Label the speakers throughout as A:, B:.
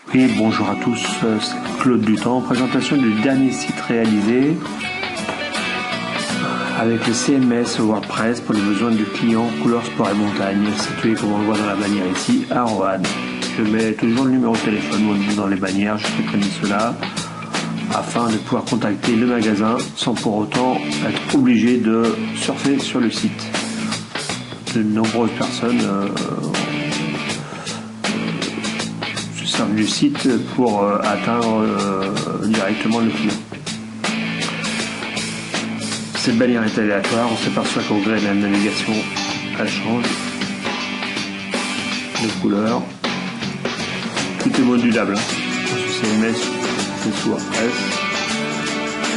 A: Oui, bonjour à tous, c'est Claude Dutemps, présentation du dernier site réalisé avec le CMS WordPress pour les besoins du client Couleur Sport et Montagne, situé comme on le voit dans la bannière ici, à Roanne. Je mets toujours le numéro de téléphone dans les bannières, je préconise cela, afin de pouvoir contacter le magasin sans pour autant être obligé de surfer sur le site. De nombreuses personnes du site pour atteindre directement le client. Cette bannière est aléatoire, on s'aperçoit qu'au gré de la navigation, elle change de couleur. Tout est modulable, sur CMS, c'est sous WordPress.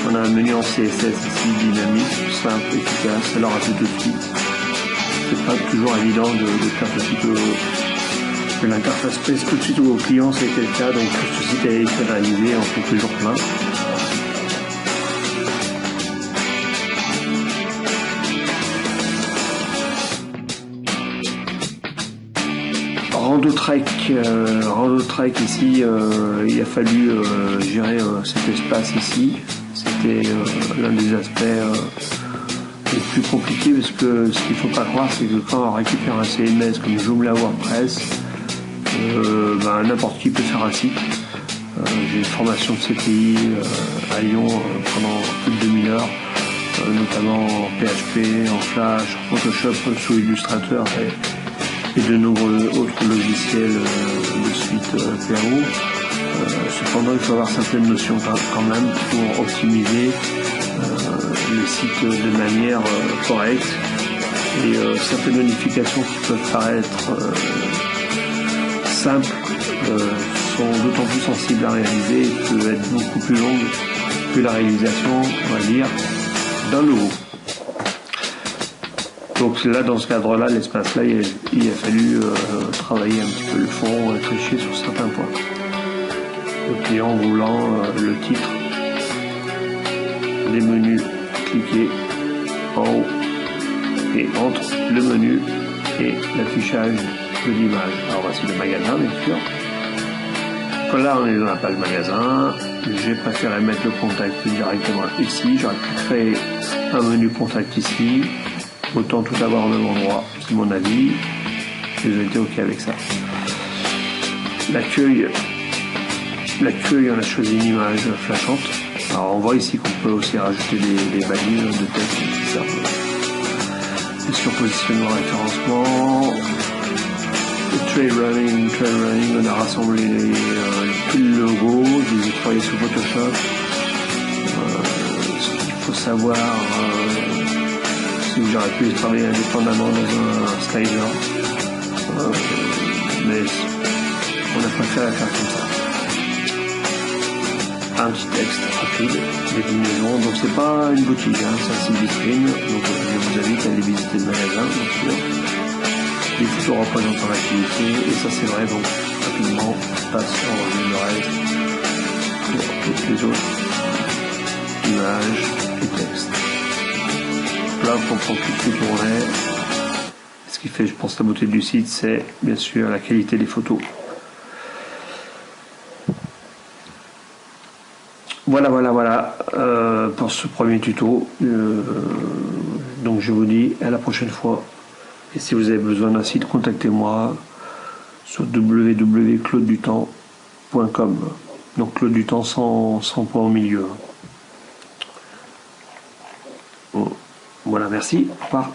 A: On a un menu en CSS ici, dynamique, simple, efficace, alors à tout de suite. C'est pas toujours évident de faire tout de suite que l'interface pèse tout de suite au client, c'était le cas, donc tout ce site a été réalisé en quelques jours pleins. Rando Trek ici, il a fallu gérer cet espace ici. C'était l'un des aspects les plus compliqués, parce que ce qu'il ne faut pas croire, c'est que quand on récupère un CMS comme Joomla WordPress, n'importe qui peut faire un site. J'ai une formation de CPI à Lyon pendant plus de 2000 heures, notamment en PHP, en Flash, en Photoshop, sous Illustrator et de nombreux autres logiciels de suite PAO. Cependant, il faut avoir certaines notions quand même pour optimiser le site de manière correcte, et certaines modifications qui peuvent paraître simples sont d'autant plus sensibles à réaliser et peuvent être beaucoup plus longues que la réalisation, on va dire, d'un logo. Donc là, dans ce cadre-là, l'espace-là, il a fallu travailler un petit peu le fond, tricher sur certains points. Le client voulant le titre, les menus, cliquer en haut et entre le menu et l'affichage de l'image. Alors voici le magasin, bien sûr. Quand là on est dans la page magasin, j'ai préféré mettre le contact directement ici. J'aurais pu créer un menu contact ici. Autant tout avoir au même endroit, c'est mon avis. J'ai été OK avec ça. L'accueil, on a choisi une image flashante. Alors on voit ici qu'on peut aussi rajouter des balises de texte qui servent de surpositionnement, référencement. Trail running, on a rassemblé tout le logo, je les ai travaillés sur Photoshop. Ce qu'il faut savoir, c'est que j'aurais pu travailler indépendamment dans un slider, mais on a préféré faire comme ça. Un petit texte rapide, déclinaison, donc c'est pas une boutique, c'est un site vitrine, donc je vous invite à aller visiter le magasin, bien sûr. Les photos représentant l'activité, et ça c'est vrai, donc rapidement on passe sur le reste pour toutes les autres images et textes. Là on comprend tout tourner. Ce qui fait, je pense, la beauté du site, c'est bien sûr la qualité des photos. Voilà pour ce premier tuto. Donc je vous dis à la prochaine fois. Et si vous avez besoin d'un site, contactez-moi sur www.claudedutemps.com. Donc Claude Dutemps sans point au milieu. Bon. Voilà, merci. Au revoir.